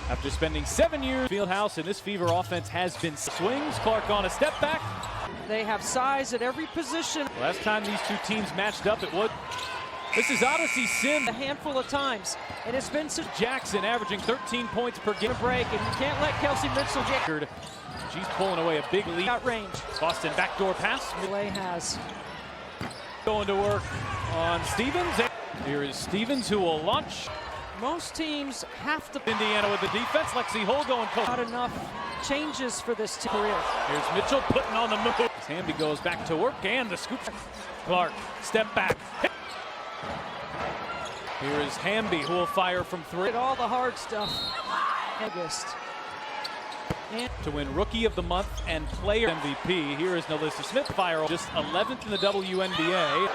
After spending 7 years Fieldhouse, and this Fever offense has been swings. Clark on a step back. They have size at every position. Last time these two teams matched up, it would. This is Odyssey Sims. A handful of times, and it's been Jackson averaging 13 points per game. Break, and you can't let Kelsey Mitchell get. She's pulling away a big lead. Got range. Boston backdoor pass. Millay has. Going to work on Stevens. Here is Stevens, who will launch. Most teams have to. Indiana with the defense. Lexi Hull going coast. Not enough changes for this team. Here's Mitchell putting on the move. Hamby goes back to work, and the scoop. Clark, step back. Here is Hamby, who will fire from 3. All the hard stuff. August. And to win Rookie of the Month and Player MVP, here is Nalissa Smith, fire just 11th in the WNBA.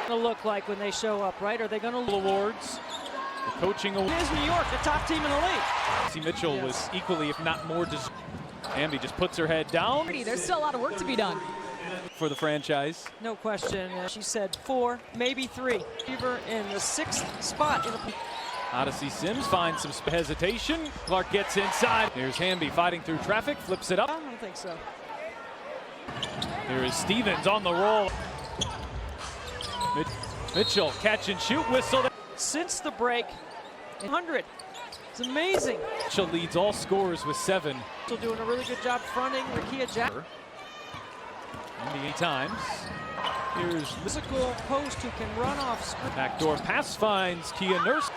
Gonna look like when they show up, right? Are they gonna awards? The coaching award. It is New York, the top team in the league. See, Mitchell was equally, if not more, Hamby just puts her head down. There's still a lot of work to be done for the franchise. No question. She said 4, maybe 3. Fever in the 6th spot. Odyssey Sims finds some hesitation. Clark gets inside. Here's Hamby fighting through traffic, flips it up. I don't think so. Here is Stevens on the roll. Mitchell, catch and shoot, whistle. Since the break, 100. It's amazing. Mitchell leads all scorers with 7. Still doing a really good job fronting Rakia Jack. NBA times. Here's physical post who can run off screen. Backdoor pass finds Kia Nurse.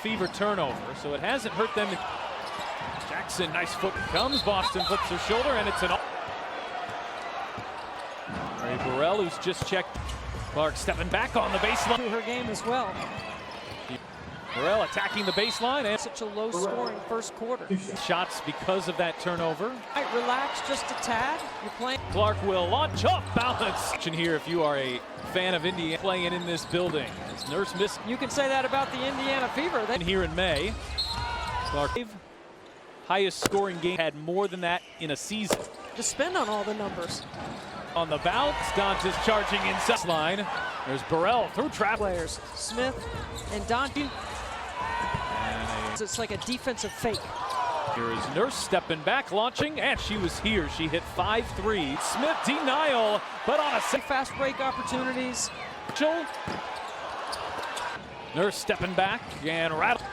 Fever turnover, so it hasn't hurt them. Jackson, nice foot comes. Boston flips her shoulder, and it's an. Ray Burrell, who's just checked. Clark stepping back on the baseline. To her game as well. Burrell attacking the baseline, and such a low-scoring first quarter. Shots because of that turnover. Right, relax just a tad. You're playing. Clark will launch off balance. Here, if you are a fan of Indiana playing in this building, as Nurse missed. You can say that about the Indiana Fever. Then here in May, Clark highest scoring game, had more than that in a season. To spend on all the numbers. On the bounce, Dantas charging inside line. There's Burrell through trap. Players, Smith and Dante. It's like a defensive fake. Here is Nurse stepping back, launching, and she was here. She hit 5 threes. Smith denial, but on a fast break opportunities. Mitchell. Nurse stepping back and rattle.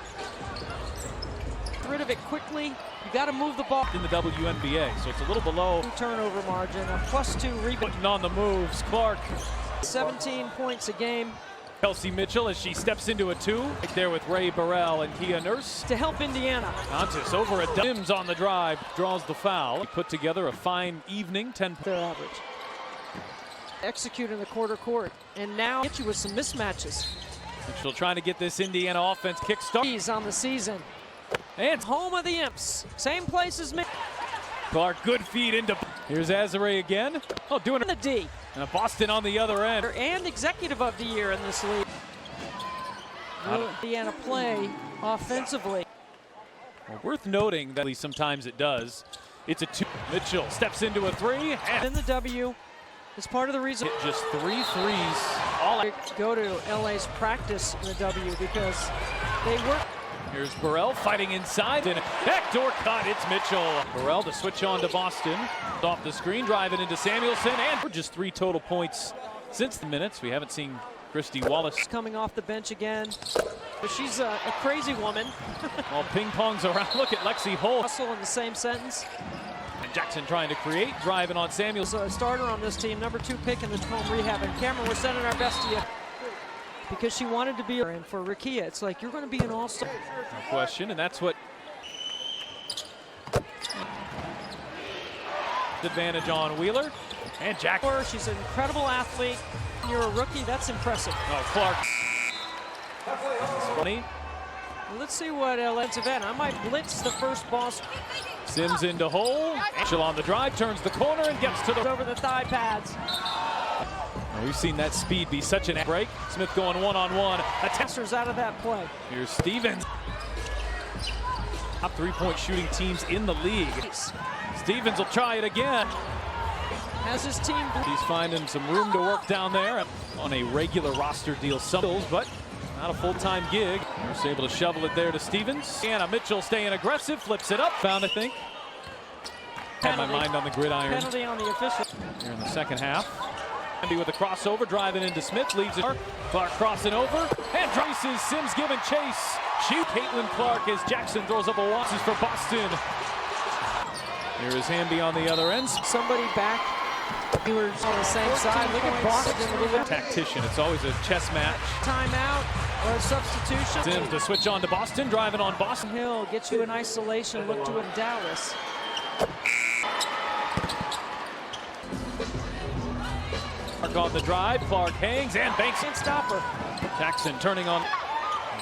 Rid of it quickly. You got to move the ball in the WNBA, so it's a little below. Turnover margin, a +2 rebound. Putting on the moves, Clark. 17 points a game. Kelsey Mitchell as she steps into a 2. Right there with Ray Burrell and Kia Nurse. To help Indiana. Dantas over a Sims on the drive, draws the foul. He put together a fine evening, 10. Their average. Execute in the quarter court, and now get you with some mismatches. Mitchell trying to get this Indiana offense kickstart. He's on the season. And home of the Imps. Same place as me. Clark, good feed into. Here's Azare again. Oh, doing it. The D. And Boston on the other end. And executive of the year in this league. Indiana play offensively. Well, worth noting that sometimes it does. It's a 2. Mitchell steps into a 3. And in the W is part of the reason. Hit just 3 threes. All go to LA's practice in the W because they work. Here's Burrell fighting inside, and backdoor cut, it's Mitchell. Burrell to switch on to Boston. Off the screen, driving into Samuelson, and just 3 total points since the minutes. We haven't seen Christy Wallace. Coming off the bench again, but she's a crazy woman. While ping-pongs around, look at Lexi Hull. Hustle in the same sentence. And Jackson trying to create, driving on Samuelson. A starter on this team, number 2 pick in the home rehab. And Cameron, we're sending our best to you. Because she wanted to be, and for Rakia, it's like you're going to be an all-star. No question, and that's what advantage on Wheeler and Jack. She's an incredible athlete. You're a rookie, that's impressive. Oh, Clark. Funny. Well, let's see what LA's event. I might blitz the first ball. Sims into hole. Mitchell on the drive, turns the corner and gets to the over the thigh pads. We've seen that speed be such an break. Smith going one-on-one. Attesters out of that play. Here's Stevens. Top 3-point shooting teams in the league. Stevens will try it again. Has his team. He's finding some room to work down there on a regular roster deal. But Not a full-time gig. Nurse able to shovel it there to Stevens. Anna Mitchell staying aggressive, flips it up. Found, I think. Had my mind on the gridiron. Penalty on the official. Here in the second half. Andy with a crossover, driving into Smith, leaves it. Clark crossing over, and traces Sims giving chase. Shoot Caitlin Clark as Jackson throws up a watch for Boston. Here is Hamby on the other end. Somebody back. We were on the same side. Look at Boston. Tactician. It's always a chess match. Timeout or a substitution. Sims to switch on to Boston, driving on Boston. Hill gets you in isolation. Look to it, Dallas. Clark on the drive. Clark hangs and banks. Can't stop her. Jackson turning on.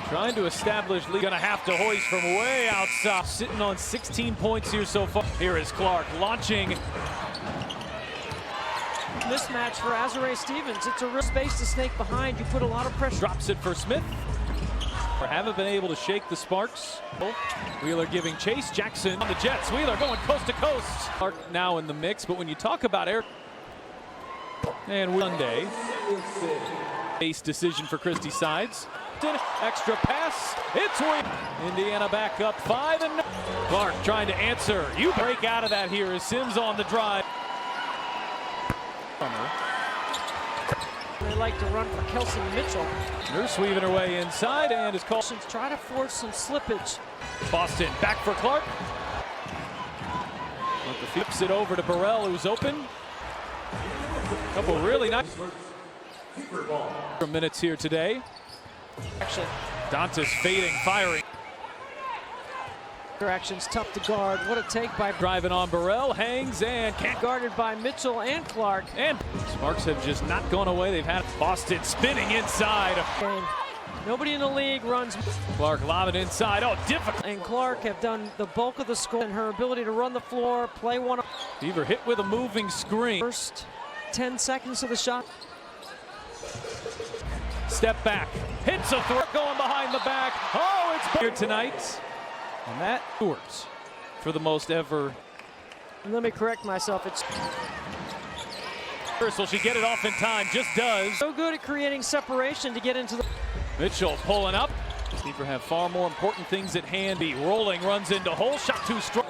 Trying to establish lead. Gonna have to hoist from way outside. Sitting on 16 points here so far. Here is Clark launching. Mismatch for Azurá Stevens. It's a real space to snake behind. You put a lot of pressure. Drops it for Smith. Haven't been able to shake the sparks. Wheeler giving chase. Jackson on the Jets. Wheeler going coast to coast. Clark now in the mix, but when you talk about air and Sunday, base decision for Christie Sides. Extra pass. It's Indiana back up 5 and Clark trying to answer. You break out of that here as Sims on the drive. They like to run for Kelsey Mitchell. Nurse weaving her way inside and is called. Try to force some slippage. Boston back for Clark. Flips it over to Burrell, who's open. Couple really nice minutes here today. Action. Dantas fading, firing. Action's tough to guard. What a take by driving on Burrell, hangs and can't. Guarded by Mitchell and Clark. And Sparks have just not gone away. They've had Boston spinning inside. And nobody in the league runs. Clark lobbing inside. Oh, difficult. And Clark have done the bulk of the score and her ability to run the floor, play one. Beaver hit with a moving screen. First 10 seconds of the shot. Step back. Hits a throw going behind the back. Oh, it's here tonight. And that works for the most ever. And let me correct myself. It's will she get it off in time? Just does. So good at creating separation to get into the. Mitchell pulling up. Beaver have far more important things at hand. Be rolling, runs into hole, shot too strong.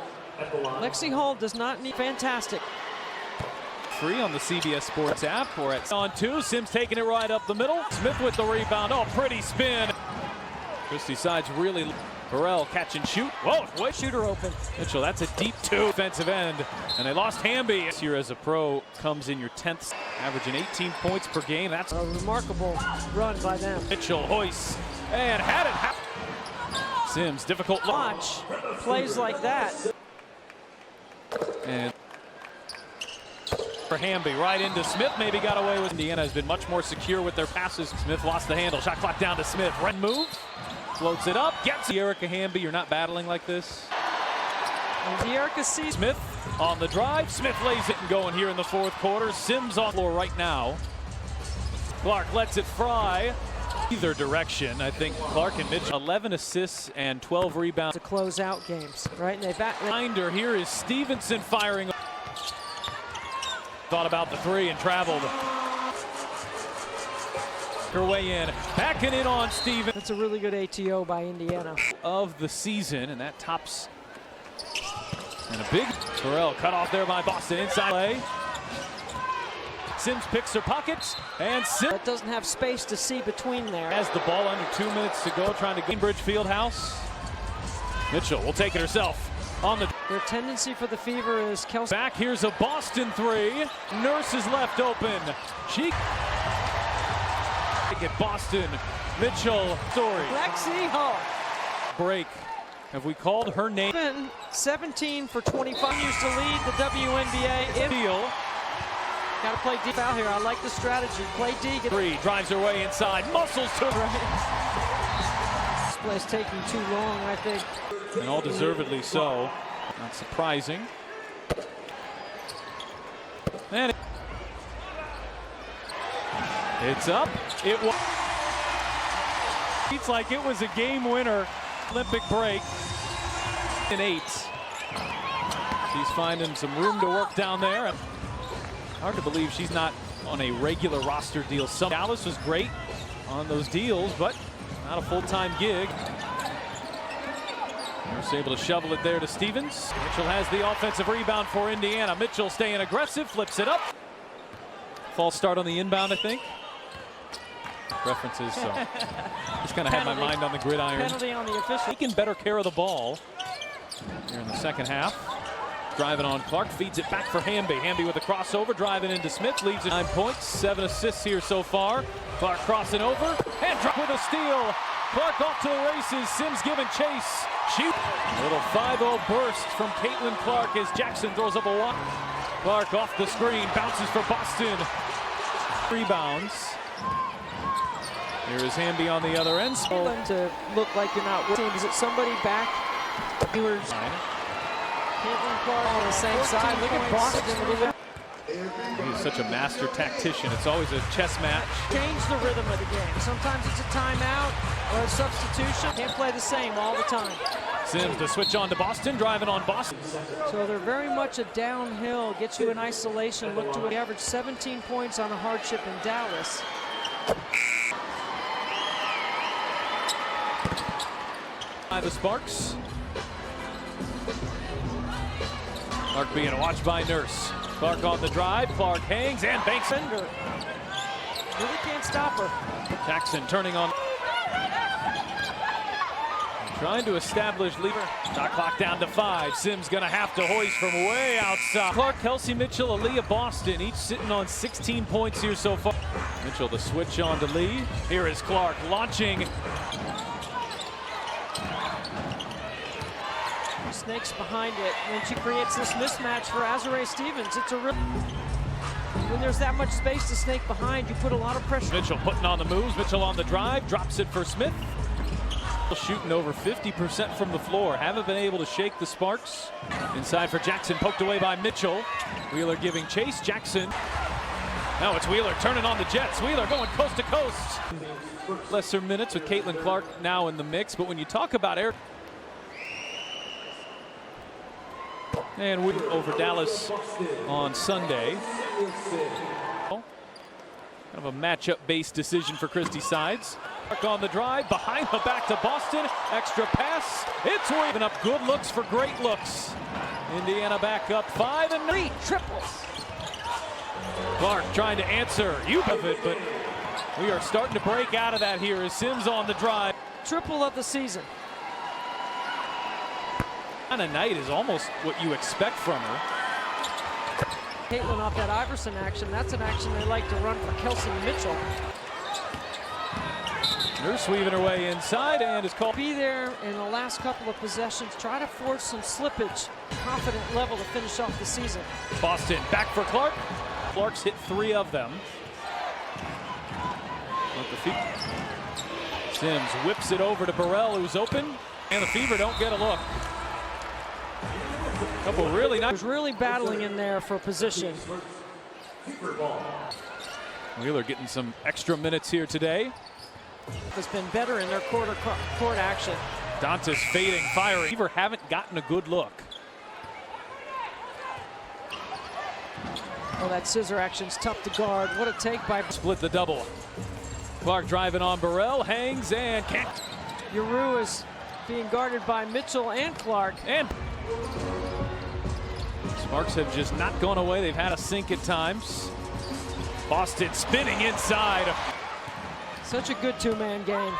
Lexi Hall does not need fantastic. Free on the CBS Sports app. We're at on 2. Sims taking it right up the middle. Smith with the rebound. Oh, pretty spin. Christie Sides really. Burrell catch and shoot. Whoa, what shooter open. Mitchell, that's a deep 2 defensive end. And they lost Hamby. This year as a pro comes in your 10th, averaging 18 points per game. That's a remarkable run by them. Mitchell hoists and had it. Sims, difficult watch plays like that. And for Hamby, right into Smith, maybe got away with. Indiana has been much more secure with their passes. Smith lost the handle. Shot clock down to Smith. Run move. Floats it up, gets Erica Hamby. You're not battling like this. And Erica sees Smith on the drive. Smith lays it and going here in the 4th quarter. Sims on the floor right now. Clark lets it fry. Either direction, I think Clark and Mitchell. 11 assists and 12 rebounds. To close out games, right? And they back. Behind her here is Stevenson firing. Thought about the 3 and traveled. Her way in, backing in on Stevens. That's a really good ATO by Indiana. Of the season, and that tops. And a big Burrell cut off there by Boston inside play. Sims picks her pockets, and Sims. That doesn't have space to see between there. Has the ball under 2 minutes to go, trying to Cambridge Fieldhouse. Mitchell will take it herself. On the their tendency for the Fever is Kelsey. Back, here's a Boston 3. Nurse is left open. She at Boston. Mitchell story. Lexi Hall. Break. Have we called her name? 17 for 25. Used to lead the WNBA. Deal. Got to play D foul here. I like the strategy. Play D. 3 drives her way inside. Muscles to right. This play's taking too long, I think. And all deservedly so. Not surprising. And it's up. It was. It's like it was a game winner. Olympic break. In 8. She's finding some room to work down there. Hard to believe she's not on a regular roster deal. Dallas was great on those deals, but Not a full-time gig. Nurse able to shovel it there to Stevens. Mitchell has the offensive rebound for Indiana. Mitchell staying aggressive, flips it up. False start on the inbound, I think. References, so just kind of had my mind on the gridiron. Penalty on the official. Taking better care of the ball here in the second half. Driving on Clark, feeds it back for Hamby. Hamby with a crossover, driving into Smith, leaves it 9 points, 7 assists here so far. Clark crossing over, and drop with a steal. Clark off to the races, Sims giving chase. Shoot. A little 5-0 burst from Caitlin Clark as Jackson throws up a walk. Clark off the screen, bounces for Boston. Rebounds. Here is Hamby on the other end. To look like you're not winning. Is it somebody back? Caitlin Clark on the same side. Look at Boston. He's such a master tactician. It's always a chess match. Change the rhythm of the game. Sometimes it's a timeout or a substitution. Can't play the same all the time. Sims to switch on to Boston, driving on Boston. So they're very much a downhill, gets you in isolation. Look to average 17 points on a hardship in Dallas. By the Sparks. Clark being watched by Nurse. Clark on the drive. Clark hangs and banks. Really can't stop her. Jackson turning on. Trying to establish leader. Shot clock down to 5. Sims gonna have to hoist from way outside. Clark, Kelsey Mitchell, Aaliyah Boston, each sitting on 16 points here so far. Mitchell the switch on to Lee. Here is Clark launching. Snakes behind it, and she creates this mismatch for Azurá Stevens. It's a real. When there's that much space to snake behind, you put a lot of pressure. Mitchell putting on the moves. Mitchell on the drive, drops it for Smith. Shooting over 50% from the floor. Haven't been able to shake the Sparks. Inside for Jackson, poked away by Mitchell. Wheeler giving chase. Jackson. Now it's Wheeler turning on the Jets. Wheeler going coast to coast. Lesser minutes with Caitlin Clark now in the mix, but when you talk about air. And we over Dallas on Sunday. Kind of a matchup-based decision for Christie Sides. Clark on the drive, behind the back to Boston. Extra pass. It's waving up good looks for great looks. Indiana back up 5 and 3 triples. Clark trying to answer. You have it, but we are starting to break out of that here as Sims on the drive. Triple of the season. On a night is almost what you expect from her. Caitlin off that Iverson action. That's an action they like to run for Kelsey Mitchell. Nurse weaving her way inside and is called. Be there in the last couple of possessions. Try to force some slippage. Confident level to finish off the season. Boston back for Clark. Clark's hit 3 of them. With the feet. Sims whips it over to Burrell, who's open. And the Fever don't get a look. Couple really nice. Was really battling in there for position. Wheeler getting some extra minutes here today. Has been better in their court action. Dantas fading, firing. Fever haven't gotten a good look. Oh, that scissor action's tough to guard. What a take by. Split the double. Clark driving on Burrell, hangs and can't. Uru is being guarded by Mitchell and Clark. And Sparks have just not gone away. They've had a sink at times. Boston spinning inside. Such a good two-man game.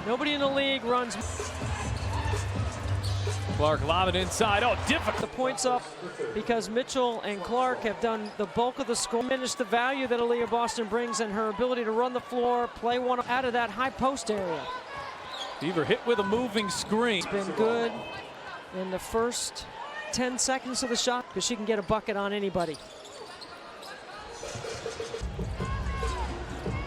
Nobody in the league runs. Clark lobbing inside. Oh, difficult. The points up because Mitchell and Clark have done the bulk of the score. Diminish the value that Aaliyah Boston brings and her ability to run the floor, play one out of that high post area. Fever hit with a moving screen. It's been good in the first 10 seconds of the shot because she can get a bucket on anybody.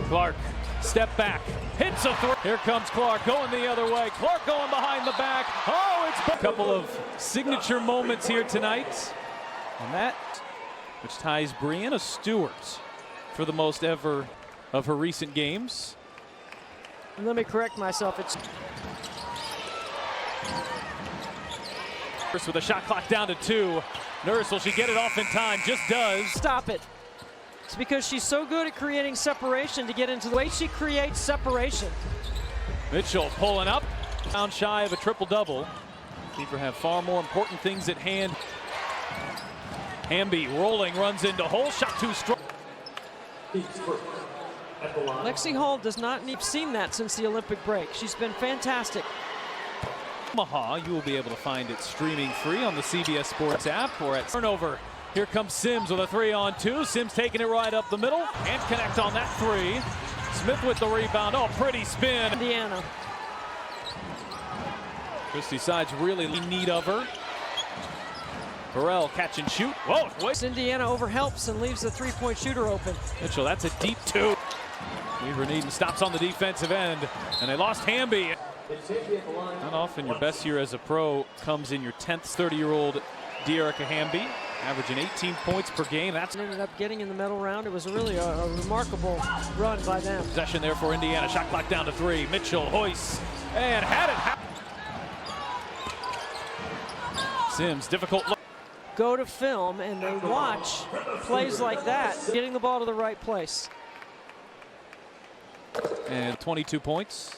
Clark, step back, hits a throw. Here comes Clark going the other way. Clark going behind the back. Oh, it's a couple of signature moments here tonight. And that, which ties Brianna Stewart for the most ever of her recent games. And let me correct myself. It's with a shot clock down to 2. Nurse, will she get it off in time? Just does. Stop it. It's because she's so good at creating separation to get into the way she creates separation. Mitchell pulling up, down shy of a triple-double. Fever have far more important things at hand. Hamby rolling, runs into hole, shot too strong. Lexi Hall does not need seen that since the Olympic break. She's been fantastic. Omaha, you will be able to find it streaming free on the CBS Sports app or at turnover. Here comes Sims with a 3-on-2. Sims taking it right up the middle and connect on that three. Smith with the rebound. Oh, pretty spin. Indiana. Christie Sides really in need of her. Burrell catch and shoot. Whoa, wait. Indiana overhelps and leaves the three-point shooter open. Mitchell, that's a deep two. Weaver Needham stops on the defensive end, and they lost Hamby. Not often your best year as a pro comes in your 10th 30-year-old De'Erica Hamby, averaging 18 points per game. That's ended up getting in the medal round. It was really a remarkable run by them. Possession there for Indiana. Shot clock down to 3. Mitchell hoists and had it. Sims, difficult look. Go to film and they watch plays like that, getting the ball to the right place. And 22 points.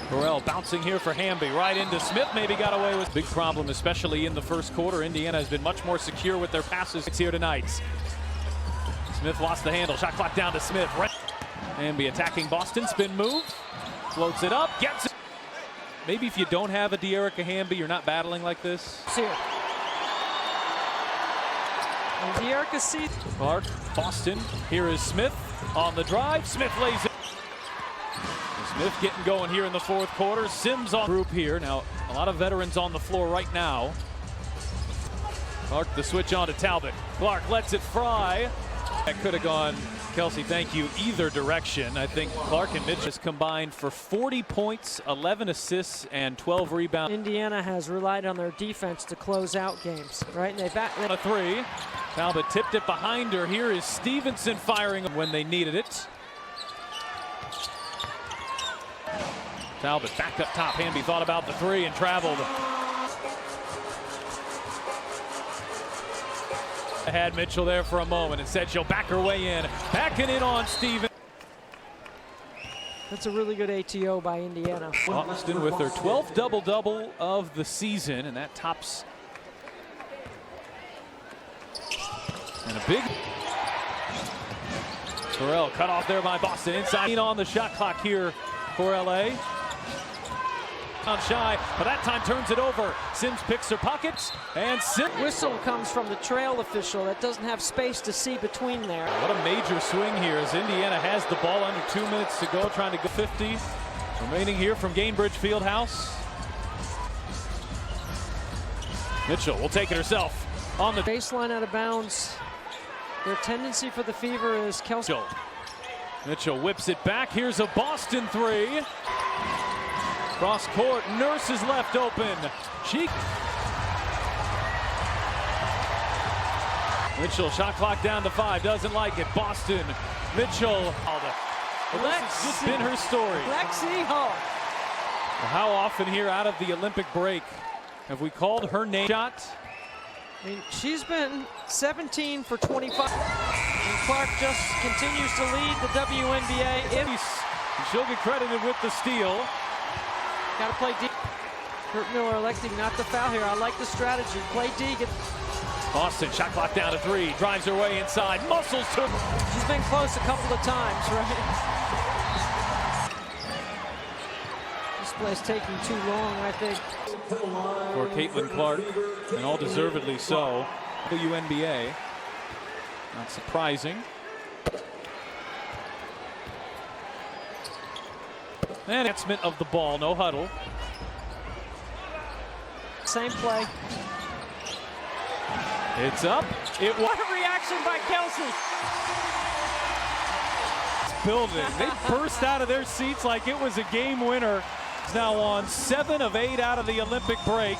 Burrell bouncing here for Hamby, right into Smith, maybe got away with. Big problem, especially in the first quarter. Indiana has been much more secure with their passes here tonight. Smith lost the handle, shot clock down to Smith. Hamby attacking Boston, spin move, floats it up, gets it. Maybe if you don't have a De'Erica Hamby, you're not battling like this. Here. And De'Erica sees Clark, Boston, here is Smith on the drive. Smith lays it. Smith getting going here in the fourth quarter. Sims on group here. Now, a lot of veterans on the floor right now. Clark the switch on to Talbot. Clark lets it fly. That could have gone, Kelsey, thank you, either direction. I think Clark and Mitch has combined for 40 points, 11 assists, and 12 rebounds. Indiana has relied on their defense to close out games, right? And they back a three. Talbot tipped it behind her. Here is Stevenson firing when they needed it. Talbot back up top. Hamby thought about the three and traveled. Had Mitchell there for a moment and said she'll back her way in. Backing in on Steven. That's a really good ATO by Indiana. Boston with their 12th double-double of the season, and that tops. And a big Burrell cut off there by Boston. Inside on the shot clock here for LA. On shy, but that time turns it over. Sims picks her pockets, and Sims. Whistle comes from the trail official that doesn't have space to see between there. What a major swing here as Indiana has the ball under 2 minutes to go, trying to go 50. Remaining here from Gainbridge Fieldhouse. Mitchell will take it herself on the baseline out of bounds. Their tendency for the Fever is Kelsey. Mitchell whips it back. Here's a Boston three. Cross court, Nurse is left open. Mitchell, shot clock down to 5, doesn't like it. Boston, Mitchell. This has just been her story. Lexi Hall. How often here out of the Olympic break have we called her name? Shot. I mean, she's been 17 for 25. And Clark just continues to lead the WNBA. And she'll get credited with the steal. Got to play D. Kurt Miller electing not to foul here. I like the strategy. Play D. Boston, shot clock down to 3. Drives her way inside. Muscles to. She's been close a couple of times, right? This play's taking too long, I think. For Caitlin Clark, and all deservedly so. WNBA. Not surprising. And advancement of the ball, no huddle. Same play. It's up. What a reaction by Kelsey. Building. They burst out of their seats like it was a game winner. It's now on 7 of 8 out of the Olympic break.